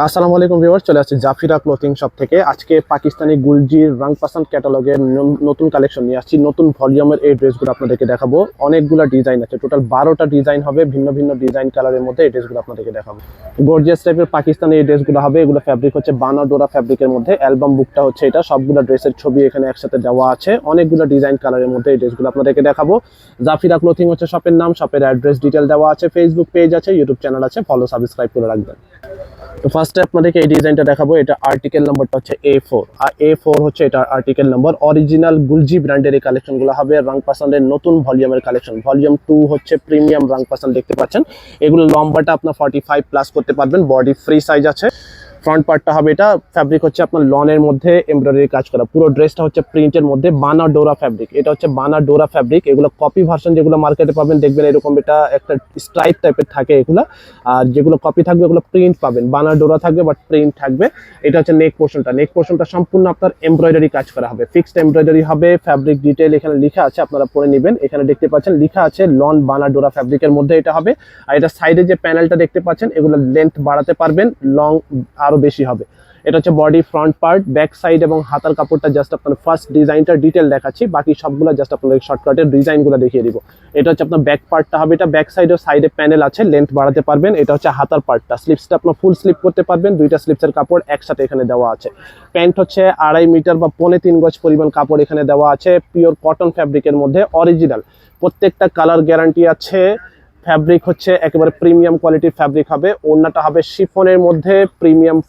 আসসালামু আলাইকুম ভিউয়ার, চলে আসছে জাফিরা ক্লোথিং শপ থেকে। আজকে পাকিস্তানি গুলজির রং পাসান্দ ক্যাটালগের নতুন কালেকশন নিয়ে আসছি। নতুন ভলিউমের এই ড্রেসগুলো আপনাদেরকে দেখাবো। অনেকগুলো ডিজাইন আছে, টোটাল 12টা ডিজাইন হবে, ভিন্ন ভিন্ন ডিজাইন কালারের মধ্যে এই ড্রেসগুলো আপনাদেরকে দেখাবো। গর্জিয়াস টাইপের পাকিস্তানি এই ড্রেসগুলো হবে। এগুলো ফ্যাব্রিক হচ্ছে বানা ডোরা ফ্যাব্রিকের মধ্যে। অ্যালবাম বুকটা হচ্ছে এটা, সবগুলো ড্রেসের ছবি এখানে একসাথে দেওয়া আছে। অনেকগুলো ডিজাইন কালারের মধ্যে এই ড্রেসগুলো আপনাদেরকে দেখাবো। জাফিরা ক্লোথিং হচ্ছে শপের নাম, শপের অ্যাড্রেস ডিটেল দেওয়া আছে, ফেসবুক পেজ আছে, ইউটিউব চ্যানেল আছে, ফলো সাবস্ক্রাইব করে রাখবেন। তো ফার্স্টে আপনাদেরকে এই ডিজাইনটা দেখাবো। এটা আর্টিকেল নাম্বারটা হচ্ছে A4, আর A4 হচ্ছে এটা আর্টিকেল নাম্বার। অরিজিনাল গুলজি ব্র্যান্ডের এই কালেকশনগুলো হবে। রং পাসান্দের নতুন ভলিউমের কালেকশন। ভলিউম 2 হচ্ছে প্রিমিয়াম রং পাসান্দ, দেখতে পাচ্ছেন। এগুলো লম্বাটা আপনার 45 প্লাস করতে পারবেন, বডি ফ্রি সাইজ আছে। ফ্রন্ট পার্টটা হবে এটা, ফ্যাব্রিক হচ্ছে আপনার লনের মধ্যে এমব্রয়ডারি কাজ করা। পুরো ড্রেসটা হচ্ছে প্রিন্টের মধ্যে বানা ডোরা ফ্যাব্রিক। এটা হচ্ছে বানা ডোরা ফ্যাব্রিক। এগুলো কপি ভার্সন যেগুলো মার্কেটে পাবেন দেখবেন এরকম, এটা একটা স্ট্রাইপ টাইপের থাকে এগুলো। আর যেগুলো কপি থাকবে এগুলো প্রিন্ট পাবেন, বানা ডোরা থাকবে বাট প্রিন্ট থাকবে। এটা হচ্ছে নেক পোর্শনটা। নেক পোর্শনটা সম্পূর্ণ আপনার এমব্রয়ডারি কাজ করা হবে, ফিক্সড এমব্রয়ডারি হবে। ফ্যাব্রিক ডিটেল এখানে লেখা আছে, আপনারা পড়ে নেবেন। এখানে দেখতে পাচ্ছেন লেখা আছে লন বানা ডোরা ফ্যাব্রিকের মধ্যে এটা হবে। আর এটা সাইডে যে প্যানেলটা দেখতে পাচ্ছেন, এগুলো লেন্থ বাড়াতে পারবেন, লং আরো বেশি হবে। এটা হচ্ছে body, front part, back side এবং হাতার কাপড়টা জাস্ট আপনার ফার্স্ট ডিজাইনটা ডিটেল দেখাচ্ছি, বাকি সবগুলো জাস্ট আপনাদের শর্টকাটের ডিজাইনগুলো দেখিয়ে দিব। এটা হচ্ছে আপনার ব্যাক পার্টটা হবে, এটা ব্যাক সাইডেও সাইডে প্যানেল আছে, লেন্থ বাড়াতে পারবেন। এটা হচ্ছে হাতার পার্টটা, স্লিপসটা আপনার ফুল স্লিপ করতে পারবেন, দুইটা স্লিপসের কাপড় একসাথে এখানে দেওয়া আছে। প্যান্ট হচ্ছে 2.5 মিটার বা 3.25 গজ পরিমাণ কাপড় এখানে দেওয়া আছে, পিওর কটন ফ্যাব্রিকের মধ্যে, অরিজিনাল। প্রত্যেকটা কালার গ্যারান্টি আছে। ফ্যাব্রিক হচ্ছে একেবারে প্রিমিয়াম কোয়ালিটির ফ্যাব্রিক হবে। ওড়নাটা হবে শিফনের মধ্যে, প্রিমিয়াম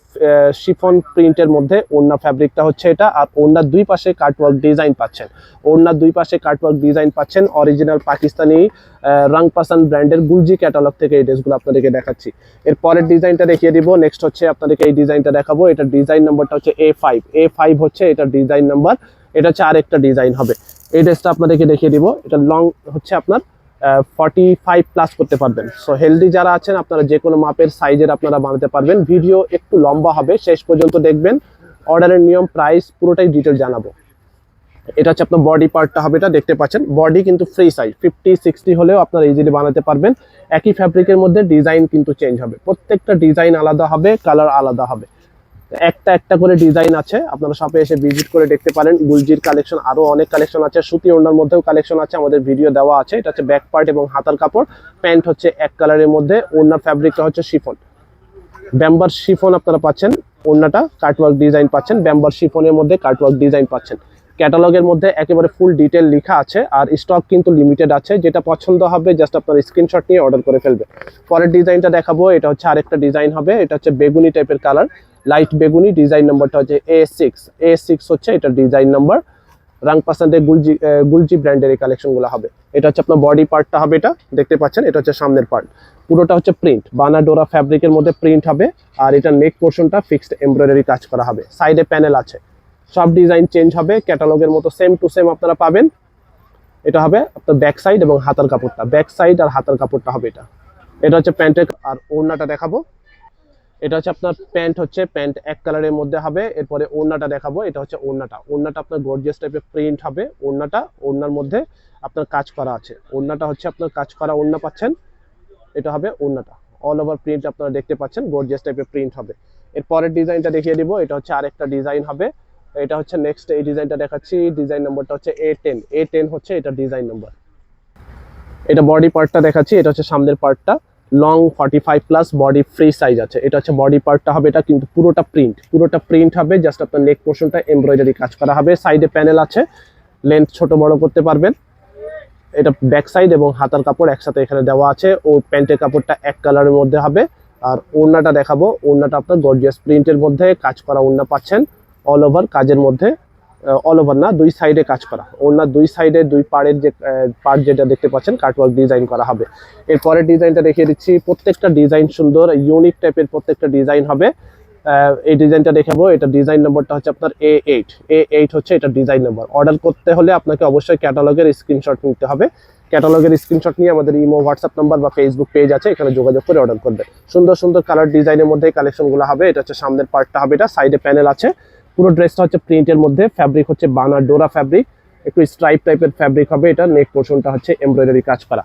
শিফন প্রিন্টের মধ্যে ওড়না ফ্যাব্রিকটা হচ্ছে এটা। আর ওড়নার দুই পাশে কাটওয়ার্ক ডিজাইন পাচ্ছেন, ওড়নার দুই পাশে কাটওয়ার্ক ডিজাইন পাচ্ছেন। অরিজিনাল পাকিস্তানি রং পাসান্দ ব্র্যান্ডের গুলজি ক্যাটালগ থেকে এই ড্রেসগুলো আপনাদেরকে দেখাচ্ছি। এর পরের ডিজাইনটা দেখিয়ে দিব। নেক্সট হচ্ছে আপনাদেরকে এই ডিজাইনটা দেখাবো। এটা ডিজাইন নাম্বারটা হচ্ছে A5 হচ্ছে এটা ডিজাইন নাম্বার। এটা হচ্ছে আরেকটা ডিজাইন হবে। এই ড্রেসটা আপনাদেরকে দেখিয়ে দিব। এটা লং হচ্ছে আপনার 45 প্লাস করতে পারবেন। সো হেলদি যারা আছেন আপনারা যে কোনো মাপের সাইজের আপনারা বানাতে পারবেন। ভিডিও একটু লম্বা হবে, শেষ পর্যন্ত দেখবেন। অর্ডারের নিয়ম, প্রাইস পুরোটাই ডিটেল জানাবো। এটা হচ্ছে আপনার বডি পার্টটা হবে, এটা দেখতে পাচ্ছেন। বডি কিন্তু ফ্রি সাইজ, 50-60 হলেও আপনারা ইজিলি বানাতে পারবেন। একই ফ্যাব্রিকের মধ্যে ডিজাইন কিন্তু চেঞ্জ হবে, প্রত্যেকটা ডিজাইন আলাদা হবে, কালার আলাদা হবে। একটা একটা করে ডিজাইন আছে, আপনারা শপে এসে ভিজিট করে দেখতে পারেন। গুলজির কালেকশন আরো অনেক কালেকশন আছে, সুতি ওড়নার মধ্যেও কালেকশন আছে, আমাদের ভিডিও দেওয়া আছে। এটা হচ্ছে ব্যাক পার্ট এবং হাতার কাপড়। প্যান্ট হচ্ছে এক কালারের মধ্যে, ওড়নার ফ্যাব্রিকটা হচ্ছে শিফন, ব্যাম্বার শিফন আপনারা পাচ্ছেন। ওড়নাটা কাটওয়ার্ক ডিজাইন পাচ্ছেন, ব্যাম্বার শিফনের মধ্যে কাটওয়ার্ক ডিজাইন পাচ্ছেন। ক্যাটালগের মধ্যে একেবারে ফুল ডিটেল লেখা আছে, আর স্টক কিন্তু লিমিটেড আছে। যেটা পছন্দ হবে জাস্ট আপনার স্ক্রিনশট নিয়ে অর্ডার করে ফেলবে। পরের ডিজাইনটা দেখাবো। এটা হচ্ছে আরেকটা ডিজাইন হবে। এটা হচ্ছে বেগুনি টাইপের কালার, লাইট বেগুনি। ডিজাইন নাম্বারটা হচ্ছে A6 হচ্ছে এটা ডিজাইন নাম্বার। রং পাসান্দের গুলজি ব্র্যান্ডের এই কালেকশনগুলো হবে। এটা হচ্ছে আপনার বডি পার্টটা হবে, এটা দেখতে পাচ্ছেন। এটা হচ্ছে সামনের পার্ট, পুরোটা হচ্ছে প্রিন্ট, বানা ডোরা ফ্যাব্রিকের মধ্যে প্রিন্ট হবে। আর এটা নেক পোর্শনটা ফিক্সড এমব্রয়ডারি কাজ করা হবে, সাইডে প্যানেল আছে। সব ডিজাইন চেঞ্জ হবে, ক্যাটালগের মতো সেম টু সেম আপনারা পাবেন। এটা হবে আপনার ব্যাক সাইড এবং হাতার কাপড়টা, ব্যাক সাইড আর হাতার কাপড়টা হবে এটা। এটা হচ্ছে প্যান্টের, আর ওড়নাটা দেখাবো। এটা হচ্ছে আপনার প্যান্ট এক কালারের মধ্যে হবে। এরপরে ওড়নাটা দেখাবো। এটা হচ্ছে ওড়নাটা আপনার গর্জিয়াস টাইপের প্রিন্ট হবে। ওড়নার মধ্যে আপনার কাজ করা আছে। ওড়নাটা হচ্ছে আপনার কাজ করা ওড়না পাচ্ছেন। এটা হবে ওড়নাটা, অল ওভার প্রিন্ট আপনারা দেখতে পাচ্ছেন, গর্জিয়াস টাইপের প্রিন্ট হবে। এর পরের ডিজাইনটা দেখিয়ে দিব। এটা হচ্ছে আরেকটা ডিজাইন হবে। এটা হচ্ছে নেক্সট এই ডিজাইনটা দেখাচ্ছি। ডিজাইন নাম্বারটা হচ্ছে A10 হচ্ছে এটা ডিজাইন নাম্বার। এটা বডি পার্টটা দেখাচ্ছি। এটা হচ্ছে সামনের পার্টটা, long 45 plus, body free size আছে। এটা হচ্ছে বডি পার্টটা হবে, এটা কিন্তু পুরোটা প্রিন্ট হবে। জাস্ট আপনার নেক পোর্শনটা এমব্রয়ডারি কাজ করা হবে, সাইডে প্যানেল আছে, লেন্থ ছোট বড় করতে পারবেন। এটা ব্যাক সাইড এবং হাতার কাপড় একসাথে এখানে দেওয়া আছে। ও প্যান্টের কাপড়টা এক কালারের মধ্যে হবে। আর ওড়নাটা দেখাবো। ওড়নাটা আপনার গর্জিয়াস প্রিন্টের মধ্যে কাজ করা ওড়না পাচ্ছেন, অল ওভার কাজের মধ্যে। অল ওভার না, দুই সাইডে কাজ করা ওড়নার, দুই সাইডে দুই পাড়ের যে পার্ট যেটা দেখতে পাচ্ছেন কাটওয়ার্ক ডিজাইন করা হবে। এরপরে ডিজাইনটা দেখিয়ে দিচ্ছি। প্রত্যেকটা ডিজাইন সুন্দর, ইউনিক টাইপের প্রত্যেকটা ডিজাইন হবে। এই ডিজাইনটা দেখাবো। এটা ডিজাইন নাম্বারটা হচ্ছে আপনার A8 হচ্ছে এটা ডিজাইন নাম্বার। অর্ডার করতে হলে আপনাকে অবশ্যই ক্যাটালগের স্ক্রিনশট নিতে হবে। ক্যাটালগের স্ক্রিনশট নিয়ে আমাদের ইমো, হোয়াটসঅ্যাপ নাম্বার বা ফেসবুক পেজ আছে, এখানে যোগাযোগ করে অর্ডার করবেন। সুন্দর সুন্দর কালার ডিজাইনের মধ্যে কালেকশনগুলো হবে। এটা হচ্ছে সামনের পার্টটা হবে, এটা সাইডে প্যানেল আছে। পুরো ড্রেসটা হচ্ছে প্রিন্টের মধ্যে, ফ্যাব্রিক হচ্ছে বানা ডোরা ফ্যাব্রিক, একটু স্ট্রাইপ টাইপের ফ্যাব্রিক হবে। এটা নেক পোর্শনটা হচ্ছে এমব্রয়ডারি কাজ করা।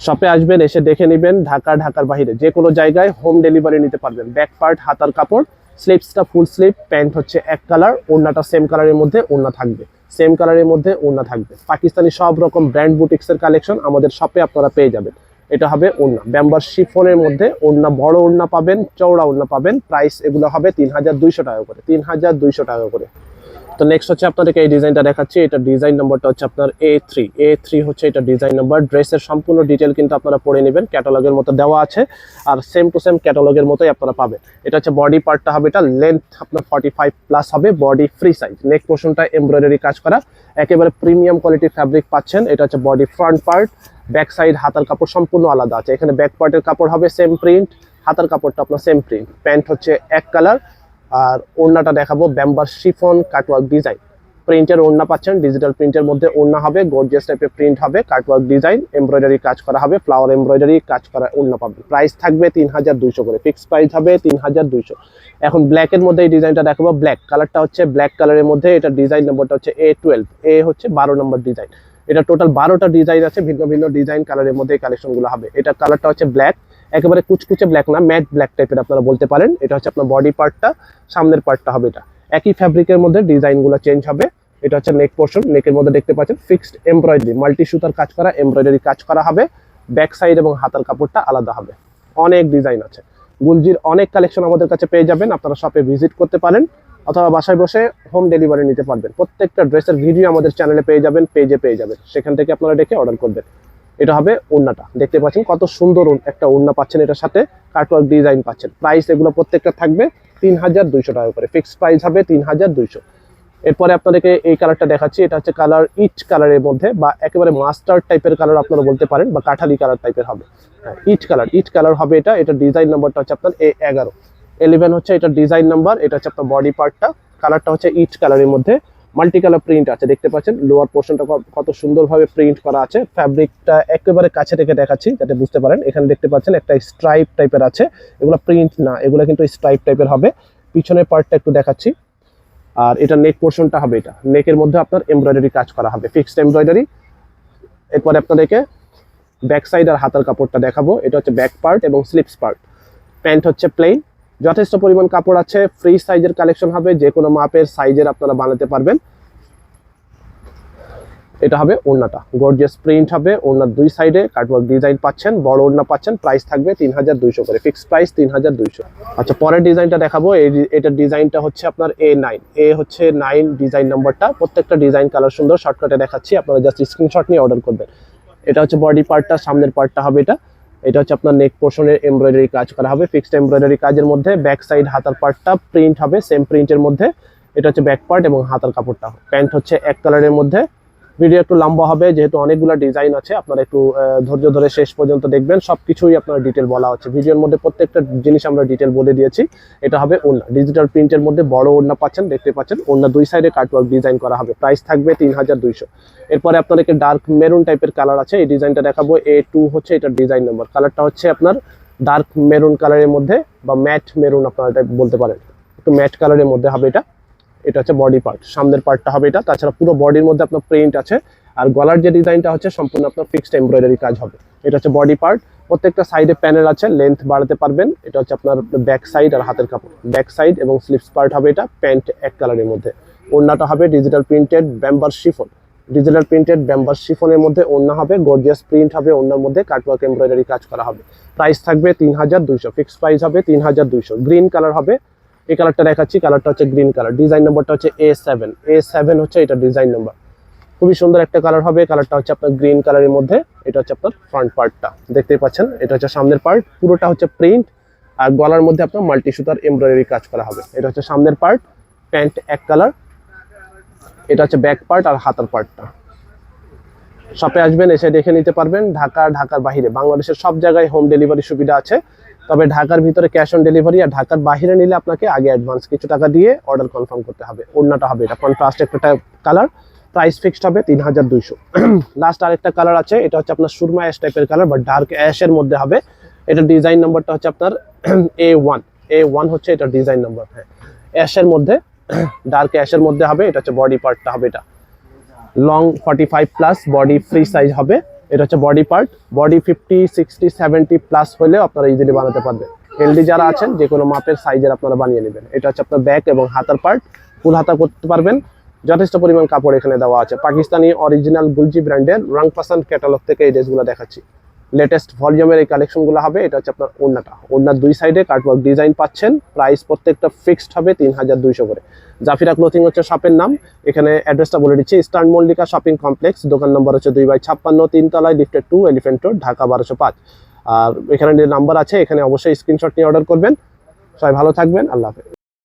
শপে আসবেন, এসে দেখে নেবেন। ঢাকার বাইরে যে কোনো জায়গায় হোম ডেলিভারি নিতে পারবেন। ব্যাক পার্ট হাতার কাপড়, স্লিপসটা ফুল স্লিপ, প্যান্ট হচ্ছে এক কালার, ওড়নাটা সেম কালারের মধ্যে ওড়না থাকবে, সেম কালারের মধ্যে ওড়না থাকবে। পাকিস্তানি সব রকম ব্র্যান্ড বুটিক্সের কালেকশন আমাদের শপে আপনারা পেয়ে যাবেন। এটা হবে ওড়না, ব্যাম্বার শিফনের মধ্যে ওড়না, বড় ওড়না পাবেন, চওড়া ওড়না পাবেন। প্রাইস এগুলো হবে 3200 টাকা করে, 3200 টাকা করে। তো নেক্সট হচ্ছে আপনাদেরকে এই ডিজাইনটা দেখাচ্ছি। এটা ডিজাইন নাম্বারটা হচ্ছে আপনার A3 হচ্ছে এটা ডিজাইন নাম্বার। ড্রেসের সম্পূর্ণ ডিটেল কিন্তু আপনারা পড়ে নেবেন, ক্যাটালগের মতো দেওয়া আছে, আর সেম টু সেম ক্যাটালগের মতোই আপনারা পাবেন। এটা হচ্ছে বডি পার্টটা হবে, এটা লেন্থ আপনার 45+ হবে, বডি ফ্রি সাইজ। নেক পোর্শনটা এমব্রয়ডারি কাজ করা, একেবারে প্রিমিয়াম কোয়ালিটির ফ্যাব্রিক পাচ্ছেন। এটা হচ্ছে body front part, back side হাতার কাপড় সম্পূর্ণ আলাদা আছে। এখানে ব্যাক পার্টের কাপড় হবে সেম প্রিন্ট, হাতার কাপড়টা আপনার সেম প্রিন্ট, প্যান্ট হচ্ছে এক কালার। আর ওড়নাটা দেখাবো ব্যাম্বার শিফন কাটওয়ার্ক ডিজাইন প্রিন্টের ওড়না পাচ্ছেন। ডিজিটাল প্রিন্টের মধ্যে ওড়না হবে, গর্জিয়াস টাইপের প্রিন্ট হবে, কাটওয়ার্ক ডিজাইন, এমব্রয়ডারি কাজ করা হবে, ফ্লাওয়ার এমব্রয়ডারি কাজ করা ওড়না পাবেন। প্রাইস থাকবে 3200 করে, ফিক্স প্রাইস হবে 3200। এখন ব্ল্যাকের মধ্যে এই ডিজাইনটা দেখাবো। ব্ল্যাক কালারটা হচ্ছে ব্ল্যাক কালারের মধ্যে, এটা ডিজাইন নম্বরটা হচ্ছে A12, এ হচ্ছে 12 নম্বর ডিজাইন। এটা টোটাল 12টা ডিজাইন আছে, ভিন্ন ভিন্ন ডিজাইন কালারের মধ্যে এই কালেকশনগুলো হবে। এটা কালারটা হচ্ছে ব্ল্যাক, একেবারে কুচকুচে ব্ল্যাক না, ম্যাট ব্ল্যাক টাইপের আপনারা বলতে পারেন। এটা হচ্ছে আপনার বডি পার্টটা, সামনের পার্টটা হবে এটা একই ফ্যাব্রিকের মধ্যে, ডিজাইনগুলো চেঞ্জ হবে। এটা হচ্ছে নেক পোর্শন, নেকের মধ্যে দেখতে পাচ্ছেন ফিক্সড এমব্রয়ডারি, মাল্টি সুতার কাজ করা এমব্রয়ডারি কাজ করা হবে। ব্যাক সাইড এবং হাতার কাপড়টা আলাদা হবে। অনেক ডিজাইন আছে, গুলজির অনেক কালেকশন আমাদের কাছে পেয়ে যাবেন। আপনারা শপে ভিজিট করতে পারেন অথবা বাসায় বসে হোম ডেলিভারি নিতে পারবেন। প্রত্যেকটা ড্রেসের ভিডিও আমাদের চ্যানেলে পেয়ে যাবেন, পেজে পেয়ে যাবেন, সেখান থেকে আপনারা ডেকে অর্ডার করবেন। এটা হবে ওড়নাটা, দেখতে পাচ্ছেন কত সুন্দর একটা ওড়না পাচ্ছেন, এটার সাথে কাটওয়ার্ক ডিজাইন পাচ্ছেন। প্রাইস এগুলো প্রত্যেকটা থাকবে 3200 টাকা করে, ফিক্সড প্রাইস হবে 3200। এরপরে আপনাদেরকে এই কালারটা দেখাচ্ছি। এটা হচ্ছে কালার ইট কালারের মধ্যে, বা একেবারে মাস্টার্ড টাইপের কালার আপনারা বলতে পারেন, বা কাঠালি কালার টাইপের হবে। ইট কালার হবে এটা। এটা ডিজাইন নাম্বারটা হচ্ছে আপনার A11 হচ্ছে এটা ডিজাইন নাম্বার। এটা হচ্ছে আপনার বডি পার্টটা, কালারটা হচ্ছে ইট কালারের মধ্যে, মাল্টি কালার প্রিন্ট আছে, দেখতে পাচ্ছেন লোয়ার পোর্শনটা কত সুন্দরভাবে প্রিন্ট করা আছে। ফ্যাব্রিকটা একেবারে কাছে থেকে দেখাচ্ছি যাতে বুঝতে পারেন। এখানে দেখতে পাচ্ছেন একটা স্ট্রাইপ টাইপের আছে, এগুলো প্রিন্ট না, এগুলো কিন্তু স্ট্রাইপ টাইপের হবে। পিছনের পার্টটা একটু দেখাচ্ছি। আর এটা নেক পোর্শনটা হবে, এটা নেকের মধ্যে আপনার এমব্রয়ডারি কাজ করা হবে, ফিক্সড এমব্রয়ডারি। এরপরে আপনাদেরকে ব্যাক সাইড আর হাতার কাপড়টা দেখাবো। এটা হচ্ছে ব্যাক পার্ট এবং স্লিপস পার্ট। প্যান্ট হচ্ছে প্লেন, যথেষ্ট পরিমাণ কাপড় আছে, ফ্রি সাইজের কালেকশন হবে, যে কোনো মাপের সাইজের আপনারা বানাতে পারবেন। এটা হবে ওড়নাটা, গর্জিয়াস প্রিন্ট হবে, ওড়নার দুই সাইডে কাটওয়ার্ক ডিজাইন পাচ্ছেন, বড় ওড়না পাচ্ছেন। প্রাইস থাকবে 3200 করে, ফিক্সড প্রাইস 3200। আচ্ছা, পরের ডিজাইনটা দেখাবো। এটা ডিজাইনটা হচ্ছে আপনার A9, এ হচ্ছে 9 ডিজাইন নাম্বারটা। প্রত্যেকটা ডিজাইন কালার সুন্দর, শর্টকাটে দেখাচ্ছি, আপনারা জাস্ট স্ক্রিনশট নিয়ে অর্ডার করবেন। এটা হচ্ছে বডি পার্টটা, সামনের পার্টটা হবে এটা। এটা হচ্ছে আপনার নেক পোর্শনের এমব্রয়ডারি কাজ করা হবে, ফিক্সড এমব্রয়ডারি কাজের মধ্যে। ব্যাক সাইড হাতার পার্টটা প্রিন্ট হবে সেম প্রিন্টের মধ্যে। এটা হচ্ছে ব্যাক পার্ট এবং হাতার কাপড়টা। প্যান্ট হচ্ছে এক কালারের মধ্যে। ভিডিও একটু লম্বা হবে যেহেতু অনেকগুলো ডিজাইন আছে, আপনারা একটু ধৈর্য ধরে শেষ পর্যন্ত দেখবেন। সবকিছুই আপনার ডিটেল বলা হচ্ছে ভিডিওর মধ্যে, প্রত্যেকটা জিনিস আমরা ডিটেল বলে দিয়েছি। এটা হবে ওড়না, ডিজিটাল প্রিন্টের মধ্যে বড় ওড়না পাচ্ছেন, দেখতে পাচ্ছেন। ওড়না দুই সাইডে কাটওয়ার্ক ডিজাইন করা হবে, প্রাইস থাকবে 3200। এরপরে আপনাদেরকে ডার্ক মেরুন টাইপের কালার আছে, এই ডিজাইনটা দেখাবো। A2 হচ্ছে এটা ডিজাইন নাম্বার। কালারটা হচ্ছে আপনার ডার্ক মেরুন কালারের মধ্যে, বা ম্যাট মেরুন আপনারা এটা বলতে পারেন, একটু ম্যাট কালারের মধ্যে হবে এটা। এটা হচ্ছে বডি পার্ট, সামনের পার্টটা হবে এটা। তাছাড়া পুরো বডির মধ্যে আপনার প্রিন্ট আছে। আর গলার যে ডিজাইনটা হচ্ছে সম্পূর্ণ আপনার ফিক্সড এমব্রয়ডারি কাজ হবে। এটা হচ্ছে বডি পার্ট, প্রত্যেকটা সাইডে প্যানেল আছে, লেন্থ বাড়াতে পারবেন। এটা হচ্ছে আপনার ব্যাক সাইড আর হাতের কাপড়, ব্যাক সাইড এবং স্লিপস পার্ট হবে এটা। প্যান্ট এক কালারের মধ্যে। ওড়নাটা হবে ডিজিটাল প্রিন্টেড ব্যাম্বার শিফন, ডিজিটাল প্রিন্টেড ব্যাম্বার শিফনের মধ্যে ওড়না হবে, গর্জিয়াস প্রিন্ট হবে, ওড়নার মধ্যে কাটওয়ার্ক এমব্রয়ডারি কাজ করা হবে। প্রাইস থাকবে 3200, ফিক্সড প্রাইস হবে 3200। গ্রিন কালার হবে, এই কালারটা দেখাচ্ছি। কালারটা হচ্ছে গ্রিন কালার, ডিজাইন নাম্বারটা হচ্ছে A7 হচ্ছে এটা ডিজাইন নাম্বার। খুবই সুন্দর একটা কালার হবে, কালারটা হচ্ছে আপনার গ্রিন কালারের মধ্যে। এটা হচ্ছে আপনার ফ্রন্ট পার্টটা, দেখতেই পাচ্ছেন। এটা হচ্ছে সামনের পার্ট, পুরোটা হচ্ছে প্রিন্ট। আর গলার মধ্যে আপনার মাল্টি সুতার এমব্রয়ডারি কাজ করা হবে। এটা হচ্ছে সামনের পার্ট, প্যান্ট এক কালার। এটা হচ্ছে ব্যাক পার্ট আর হাতার পার্টটা। শপে আসবেন, এসে দেখে নিতে পারবেন। ঢাকার বাইরে বাংলাদেশের সব জায়গায় হোম ডেলিভারি সুবিধা আছে। তবে ঢাকার ভিতরে ক্যাশ অন ডেলিভারি, আর ঢাকার বাইরে নিলে আপনাকে আগে অ্যাডভান্স কিছু টাকা দিয়ে অর্ডার কনফার্ম করতে হবে। ওড়নাটা হবে এটা কন্ট্রাস্ট একটা কালার, প্রাইস ফিক্সড হবে 3200। লাস্ট আরেকটা কালার আছে, এটা হচ্ছে আপনার সুরমা অ্যাশ টাইপের কালার, বা ডার্ক অ্যাশের মধ্যে হবে। এটা ডিজাইন নাম্বারটা হচ্ছে আপনার A1 হচ্ছে এটা ডিজাইন নাম্বার। হ্যাঁ, অ্যাশের মধ্যে, ডার্ক অ্যাশের মধ্যে হবে। এটা হচ্ছে বডি পার্টটা হবে এটা লং 45+, বডি ফ্রি সাইজ হবে। এটা হচ্ছে বডি পার্ট, বডি 50, 60, 70+ হলে আপনারা ইজিলি বানাতে পারবেন। এলডি যারা আছেন যে কোনো মাপের সাইজের আপনারা বানিয়ে নেবেন। এটা হচ্ছে আপনার ব্যাক এবং হাতার পার্ট, ফুল হাতা করতে পারবেন। যথেষ্ট পরিমাণ কাপড় এখানে দেওয়া আছে। পাকিস্তানি অরিজিনাল গুলজি ব্র্যান্ডের রংপাসান ক্যাটালগ থেকে এই ড্রেসগুলো দেখাচ্ছি। লেটেস্ট ভলিউমের এই কালেকশনগুলো হবে। এটা হচ্ছে আপনার ওড়নাটা, ওড়নার দুই সাইডে কাটওয়ার্ক ডিজাইন পাচ্ছেন। প্রাইস প্রত্যেকটা ফিক্সড হবে 3200 করে। জাফিরা ক্লোথিং হচ্ছে শপের নাম। এখানে অ্যাড্রেসটা বলে দিচ্ছি, ইস্টার্ন মল্লিকা শপিং কমপ্লেক্স, দোকান নম্বর হচ্ছে 2/56, 3 তলায়, লিফটেড 2, এলিফ্যান্ট রোড, ঢাকা 1205। আর এখানে যে নাম্বার আছে এখানে অবশ্যই স্ক্রিনশট নিয়ে অর্ডার করবেন। সবাই ভালো থাকবেন, আল্লাহ হাফেজ।